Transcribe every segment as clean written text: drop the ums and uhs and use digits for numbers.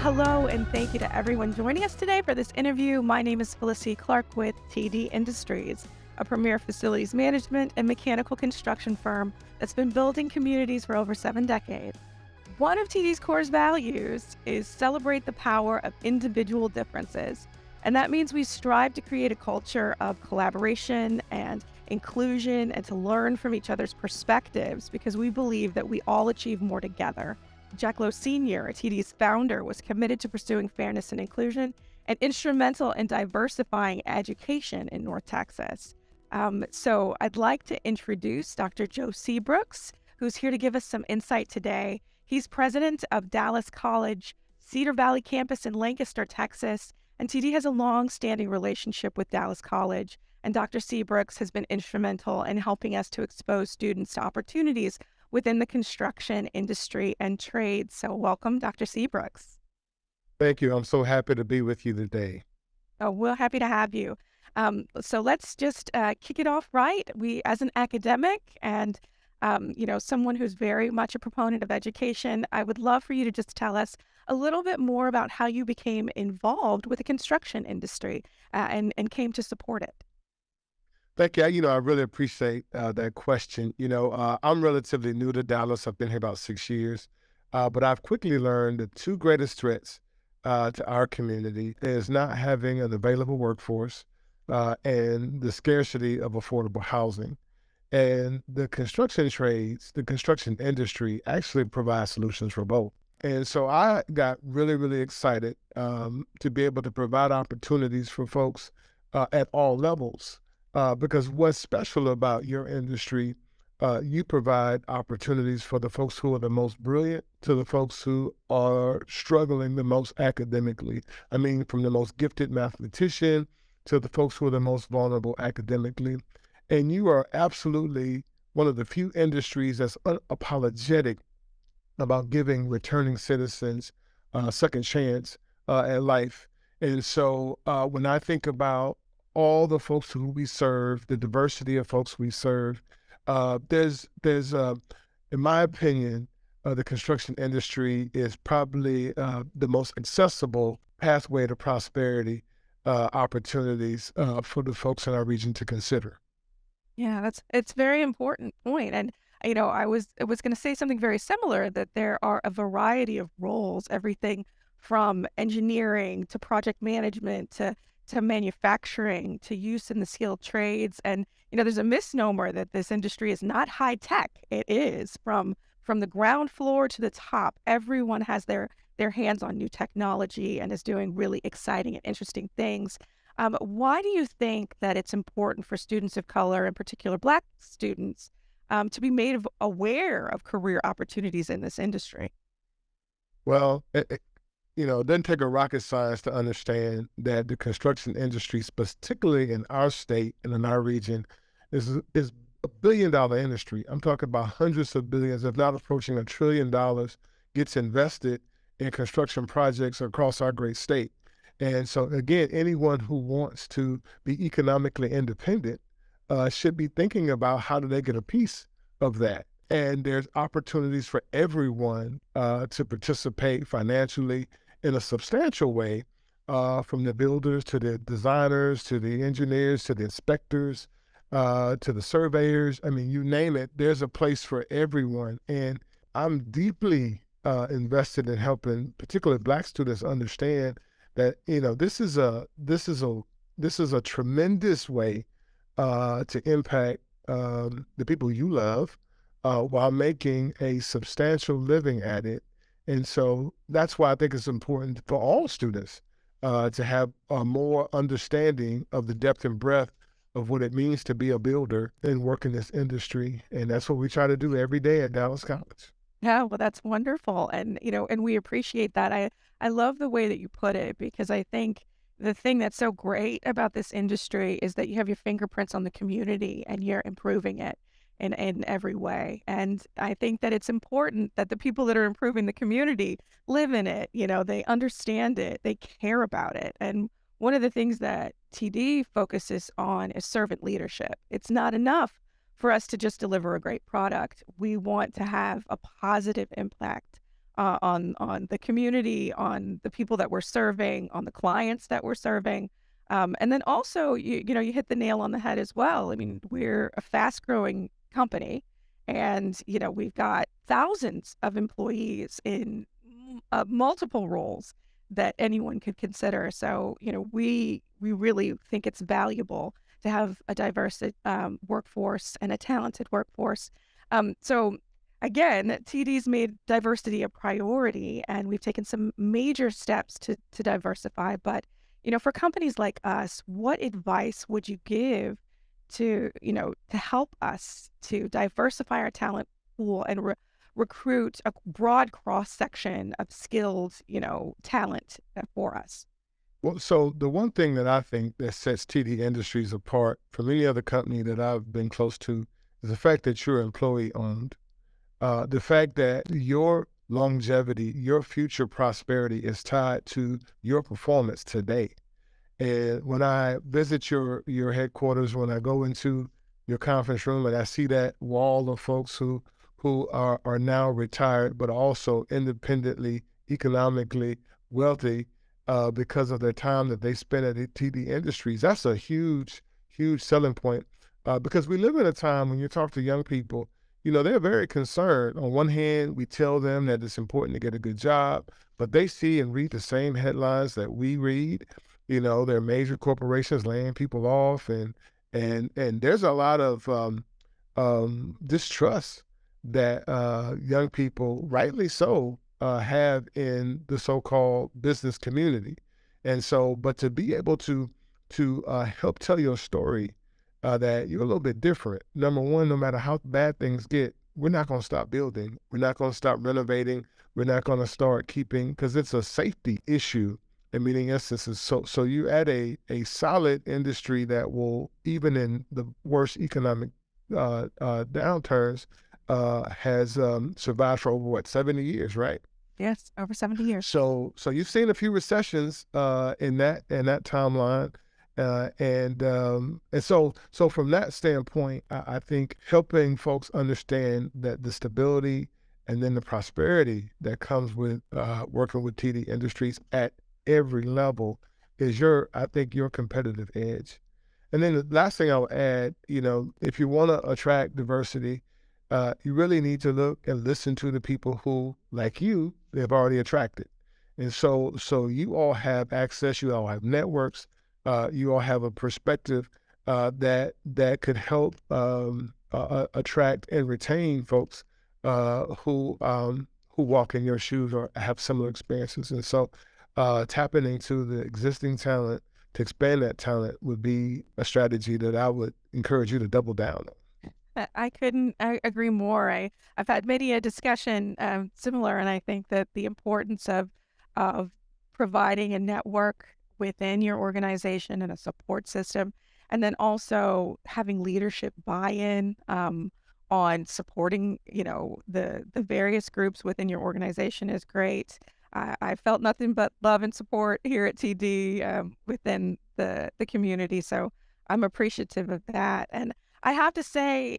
Hello, and thank you to everyone joining us today for this interview. My name is Felicity Clark with TDIndustries, a premier facilities management and mechanical construction firm that's been building communities for over 7 decades. One of TD's core values is celebrate the power of individual differences. And that means we strive to create a culture of collaboration and inclusion and to learn from each other's perspectives because we believe that we all achieve more together. Jack Lowe Sr., TD's founder, was committed to pursuing fairness and inclusion and instrumental in diversifying education in North Texas. So I'd like to introduce Dr. Joe Seabrooks, who's here to give us some insight today. He's president of Dallas College Cedar Valley campus in Lancaster, Texas, and TD has a long-standing relationship with Dallas College, and Dr. Seabrooks has been instrumental in helping us to expose students to opportunities within the construction industry and trade. So welcome, Dr. Seabrooks. Thank you. I'm so happy to be with you today. Oh, we're happy to have you. So let's just kick it off right. We, as an academic and someone who's very much a proponent of education, I would love for you to just tell us a little bit more about how you became involved with the construction industry and came to support it. Thank you. I really appreciate that question. I'm relatively new to Dallas. I've been here about 6 years, but I've quickly learned the two greatest threats to our community is not having an available workforce and the scarcity of affordable housing. And the construction trades, the construction industry actually provides solutions for both. And so I got really, really excited to be able to provide opportunities for folks at all levels. Because what's special about your industry, you provide opportunities for the folks who are the most brilliant to the folks who are struggling the most academically. I mean, from the most gifted mathematician to the folks who are the most vulnerable academically. And you are absolutely one of the few industries that's unapologetic about giving returning citizens a second chance at life. And so when I think about all the folks who we serve, the diversity of folks we serve, there's in my opinion, the construction industry is probably the most accessible pathway to prosperity opportunities for the folks in our region to consider. Yeah, it's a very important point. And I was going to say something very similar, that there are a variety of roles, everything from engineering to project management to manufacturing to use in the skilled trades. And there's a misnomer that this industry is not high tech. It is from the ground floor to the top. Everyone has their hands on new technology and is doing really exciting and interesting things. Why do you think that it's important for students of color, in particular Black students, to be made aware of career opportunities in this industry? Well, it doesn't take a rocket science to understand that the construction industry, particularly in our state and in our region, is $1 billion industry. I'm talking about hundreds of billions, if not approaching $1 trillion, gets invested in construction projects across our great state. And so, again, anyone who wants to be economically independent should be thinking about how do they get a piece of that. And there's opportunities for everyone to participate financially in a substantial way, from the builders to the designers to the engineers to the inspectors to the surveyors. I mean, you name it, there's a place for everyone. And I'm deeply invested in helping particularly Black students understand that this is a tremendous way to impact the people you love while making a substantial living at it. And so that's why I think it's important for all students to have a more understanding of the depth and breadth of what it means to be a builder and work in this industry. And that's what we try to do every day at Dallas College. Yeah, well, that's wonderful. And we appreciate that. I love the way that you put it, because I think the thing that's so great about this industry is that you have your fingerprints on the community and you're improving it in every way. And I think that it's important that the people that are improving the community live in it, they understand it, they care about it. And one of the things that TD focuses on is servant leadership. It's not enough for us to just deliver a great product. We want to have a positive impact on the community, on the people that we're serving, on the clients that we're serving. And then also, you hit the nail on the head as well. I mean, we're a fast growing company, and we've got thousands of employees in multiple roles that anyone could consider. So, we really think it's valuable to have a diverse workforce and a talented workforce. So again, TD's made diversity a priority, and we've taken some major steps to diversify. But for companies like us, what advice would you give to help us to diversify our talent pool and recruit a broad cross section of skilled, talent for us? Well, so the one thing that I think that sets TD Industries apart from any other company that I've been close to is the fact that you're employee owned. The fact that your longevity, your future prosperity is tied to your performance today. And when I visit your headquarters, when I go into your conference room and I see that wall of folks who are now retired, but also independently, economically wealthy because of their time that they spend at TD Industries, that's a huge, huge selling point. Because we live in a time when you talk to young people, they're very concerned. On one hand, we tell them that it's important to get a good job, but they see and read the same headlines that we read. There are major corporations laying people off, and there's a lot of distrust that young people, rightly so, have in the so-called business community. And so, but to be able to help tell your story that you're a little bit different. Number one, no matter how bad things get, we're not going to stop building. We're not going to stop renovating. We're not going to start keeping, because it's a safety issue in many instances. So you add a solid industry that will, even in the worst economic downturns, has survived for over what, 70 years, right? Yes, over 70 years. So you've seen a few recessions in that timeline, and so from that standpoint, I think helping folks understand that the stability and then the prosperity that comes with working with TD Industries at every level is I think your competitive edge. And then the last thing I'll add, if you want to attract diversity, you really need to look and listen to the people who, like you, they've already attracted. And so you all have access, you all have networks, you all have a perspective that could help attract and retain folks who walk in your shoes or have similar experiences. And so tapping into the existing talent to expand that talent would be a strategy that I would encourage you to double down on. I couldn't agree more. I've had many a discussion similar, and I think that the importance of providing a network within your organization and a support system, and then also having leadership buy-in on supporting, the various groups within your organization is great. I felt nothing but love and support here at TD within the community, so I'm appreciative of that. And I have to say,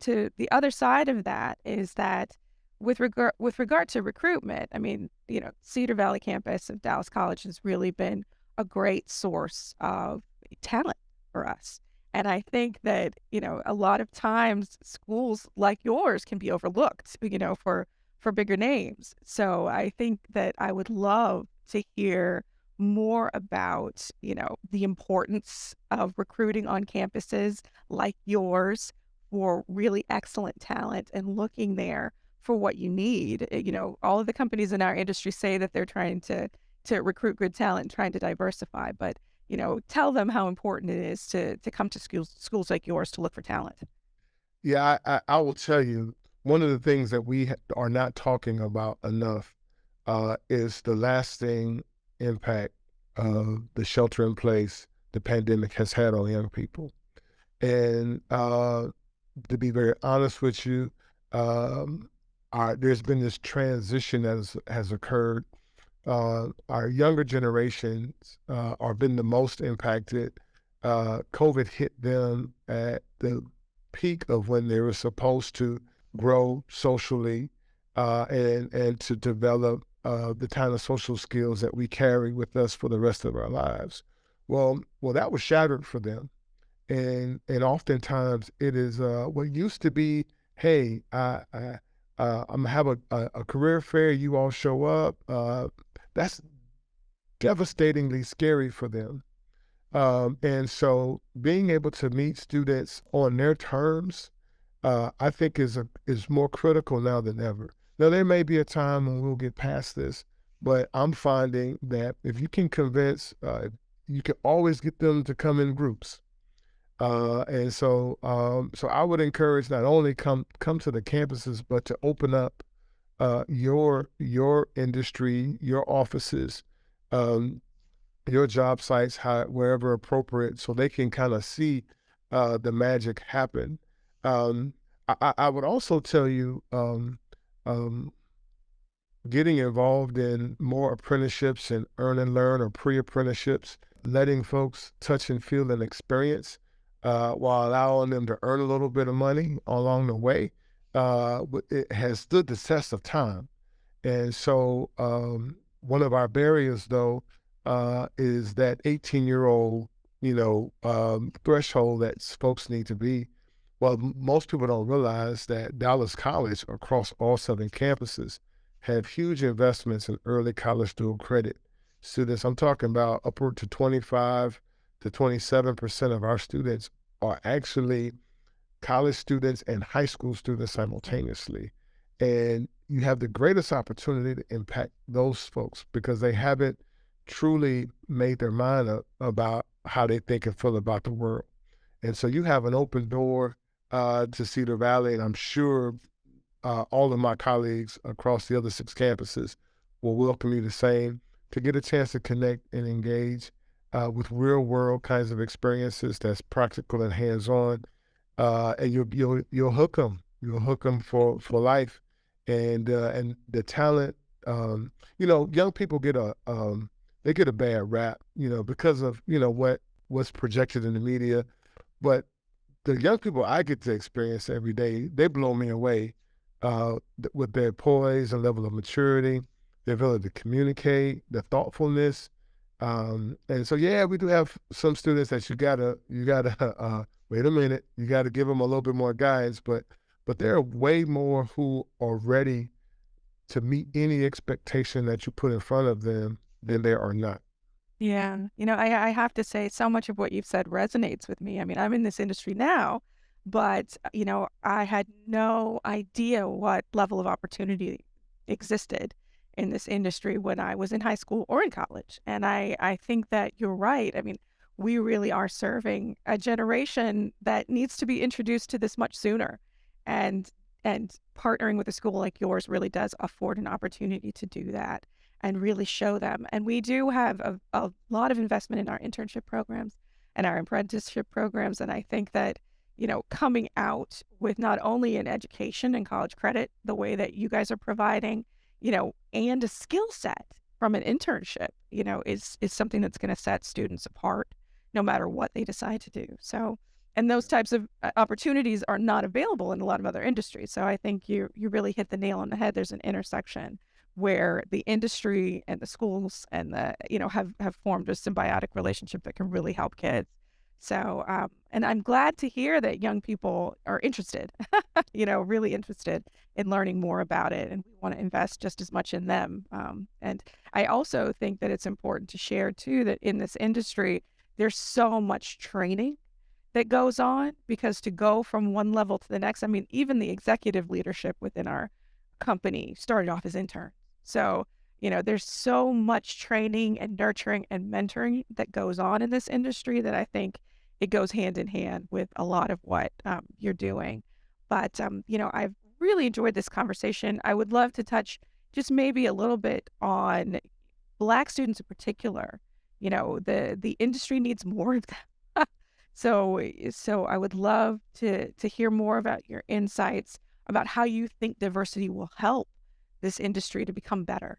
to the other side of that is that with regard to recruitment, I mean, Cedar Valley campus of Dallas College has really been a great source of talent for us. And I think that, a lot of times schools like yours can be overlooked, for bigger names. So I think that I would love to hear more about, the importance of recruiting on campuses like yours for really excellent talent and looking there for what you need. All of the companies in our industry say that they're trying to recruit good talent, trying to diversify, but tell them how important it is to come to schools like yours to look for talent. Yeah, I will tell you, one of the things that we are not talking about enough is the lasting impact of the shelter in place the pandemic has had on young people. And to be very honest with you, um, there's been this transition that has occurred. Our younger generations are been the most impacted. COVID hit them at the peak of when they were supposed to grow socially and to develop the kind of social skills that we carry with us for the rest of our lives. Well, that was shattered for them, and oftentimes it is what used to be, hey, I'm gonna have a career fair, you all show up. That's devastatingly scary for them. And so being able to meet students on their terms, I think is more critical now than ever. Now there may be a time when we'll get past this, but I'm finding that if you can convince, you can always get them to come in groups. So I would encourage not only come to the campuses, but to open up your industry, your offices, um, your job sites, wherever appropriate, so they can kind of see the magic happen. I would also tell you, um, getting involved in more apprenticeships and earn and learn or pre-apprenticeships, letting folks touch and feel and experience, while allowing them to earn a little bit of money along the way, it has stood the test of time. And so, one of our barriers, though, is that 18-year-old, threshold that folks need to be. Well, most people don't realize that Dallas College, across all 7 campuses, have huge investments in early college dual credit students. I'm talking about upward to 25 to 27% of our students are actually college students and high school students simultaneously. And you have the greatest opportunity to impact those folks because they haven't truly made their mind up about how they think and feel about the world. And so you have an open door to Cedar Valley, and I'm sure all of my colleagues across the other 6 campuses will welcome you the same to get a chance to connect and engage with real world kinds of experiences that's practical and hands on, and you'll hook them. You'll hook them for life, and the talent. Young people get they get a bad rap, because of what's projected in the media, but the young people I get to experience every day, they blow me away with their poise and level of maturity, their ability to communicate, the thoughtfulness. And so, yeah, we do have some students that you gotta wait a minute, you gotta give them a little bit more guidance, but there are way more who are ready to meet any expectation that you put in front of them than there are not. Yeah. I have to say so much of what you've said resonates with me. I mean, I'm in this industry now, but, I had no idea what level of opportunity existed in this industry when I was in high school or in college. And I think that you're right. I mean, we really are serving a generation that needs to be introduced to this much sooner. And partnering with a school like yours really does afford an opportunity to do that and really show them. And we do have a lot of investment in our internship programs and our apprenticeship programs. And I think that, coming out with not only an education and college credit, the way that you guys are providing, and a skill set from an internship, is something that's going to set students apart no matter what they decide to do. So, and those types of opportunities are not available in a lot of other industries. So I think you really hit the nail on the head. There's an intersection where the industry and the schools and the have formed a symbiotic relationship that can really help kids. So and I'm glad to hear that young people are interested, really interested in learning more about it, and we want to invest just as much in them. And I also think that it's important to share too that in this industry there's so much training that goes on because to go from one level to the next, I mean, even the executive leadership within our company started off as interns. So, there's so much training and nurturing and mentoring that goes on in this industry that I think it goes hand in hand with a lot of what you're doing. But, I've really enjoyed this conversation. I would love to touch just maybe a little bit on Black students in particular. The industry needs more of them. So I would love to hear more about your insights about how you think diversity will help this industry to become better.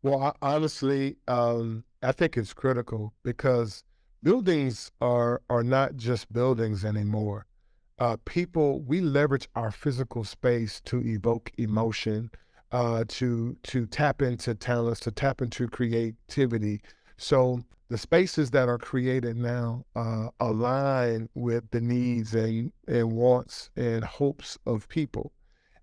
Well, honestly, I think it's critical because buildings are not just buildings anymore. We leverage our physical space to evoke emotion, to tap into talents, to tap into creativity. So the spaces that are created now align with the needs and wants and hopes of people.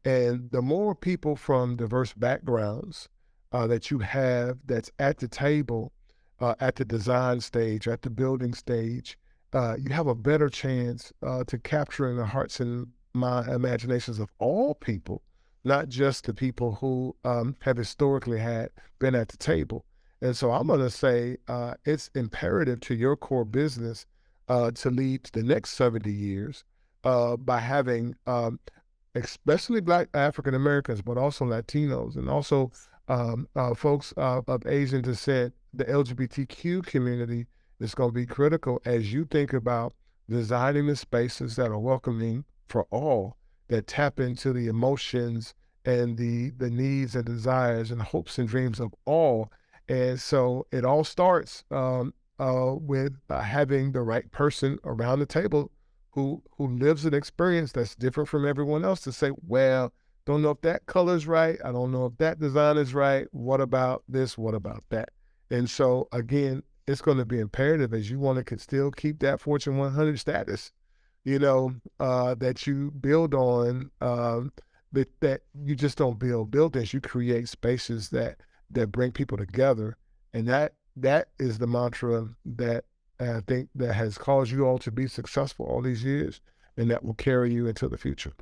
And the more people from diverse backgrounds that you have that's at the table, at the design stage, at the building stage, you have a better chance to capture in the hearts and imaginations of all people, not just the people who have historically had been at the table. And so I'm going to say it's imperative to your core business to lead the next 70 years by having especially Black African Americans, but also Latinos and also folks of Asian descent. The LGBTQ community is going to be critical as you think about designing the spaces that are welcoming for all, that tap into the emotions and the needs and desires and hopes and dreams of all. And so it all starts with having the right person around the table who lives an experience that's different from everyone else to say, well, don't know if that color's right. I don't know if that design is right. What about this? What about that? And so again, it's going to be imperative as you want to still keep that Fortune 100 status, that you build on, that you just don't build buildings, you create spaces that bring people together. And that is the mantra that I think that has caused you all to be successful all these years, and that will carry you into the future.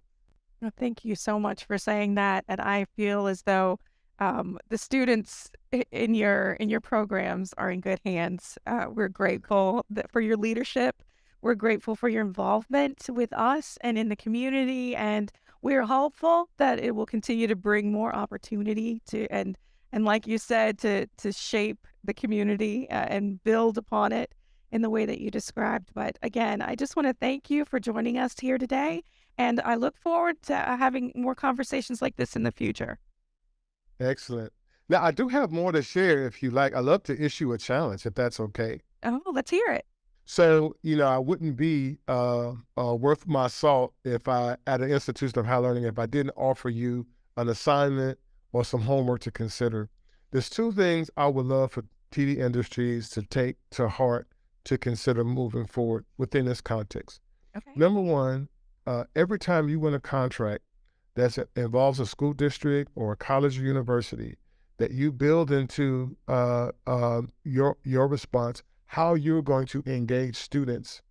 Well, thank you so much for saying that. And I feel as though the students in your programs are in good hands. We're grateful for your leadership. We're grateful for your involvement with us and in the community, and we're hopeful that it will continue to bring more opportunity to and like you said, to shape the community and build upon it in the way that you described. But again, I just want to thank you for joining us here today, and I look forward to having more conversations like this in the future. Excellent. Now, I do have more to share if you like. I love to issue a challenge if that's okay. Oh, let's hear it. So, I wouldn't be worth my salt if I, at an institution of higher learning, if I didn't offer you an assignment or some homework to consider. There's two things I would love for TD Industries to take to heart to consider moving forward within this context. Okay. Number one, every time you win a contract that involves a school district or a college or university, that you build into your response how you're going to engage students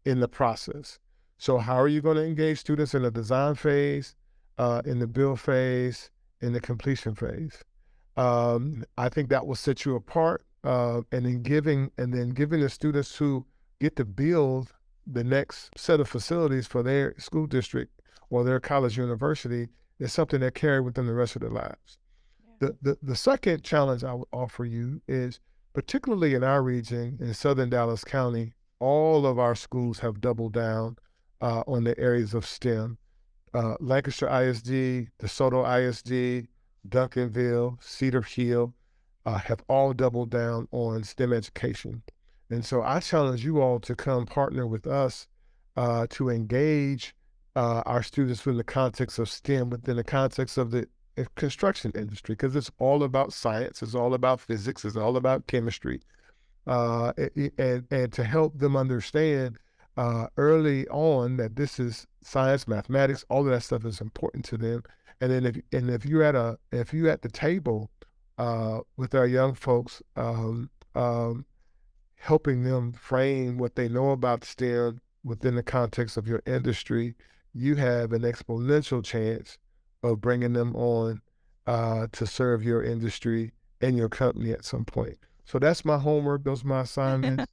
in the process. So how are you going to engage students in the design phase, in the build phase, in the completion phase? I think that will set you apart. And then giving the students who get to build the next set of facilities for their school district or their college university is something that carry within the rest of their lives. Yeah. The second challenge I would offer you is, particularly in our region, in southern Dallas County, all of our schools have doubled down on the areas of STEM. Lancaster ISD, DeSoto ISD, Duncanville, Cedar Hill have all doubled down on STEM education. And so I challenge you all to come partner with us to engage our students within the context of STEM, within the context of the construction industry, because it's all about science, it's all about physics, it's all about chemistry, and to help them understand early on that this is science, mathematics, all of that stuff is important to them. And then if you're at the table with our young folks, helping them frame what they know about STEM within the context of your industry, you have an exponential chance of bringing them on to serve your industry and your company at some point. So that's my homework. Those are my assignments.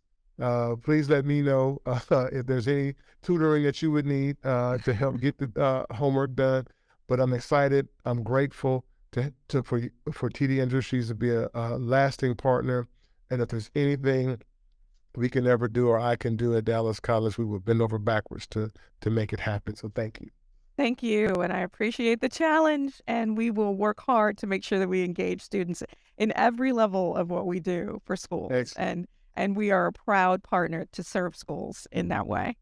Please let me know if there's any tutoring that you would need to help get the homework done. But I'm excited. I'm grateful for TD Industries to be a lasting partner. And if there's anything we can ever do or I can do at Dallas College, we will bend over backwards to make it happen. So thank you. Thank you, and I appreciate the challenge, and we will work hard to make sure that we engage students in every level of what we do for schools, Excellent. and we are a proud partner to serve schools in that way.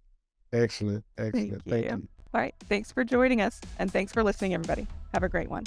Excellent. Thank Excellent. you. Thank you. All right. Thanks for joining us and thanks for listening, everybody. Have a great one.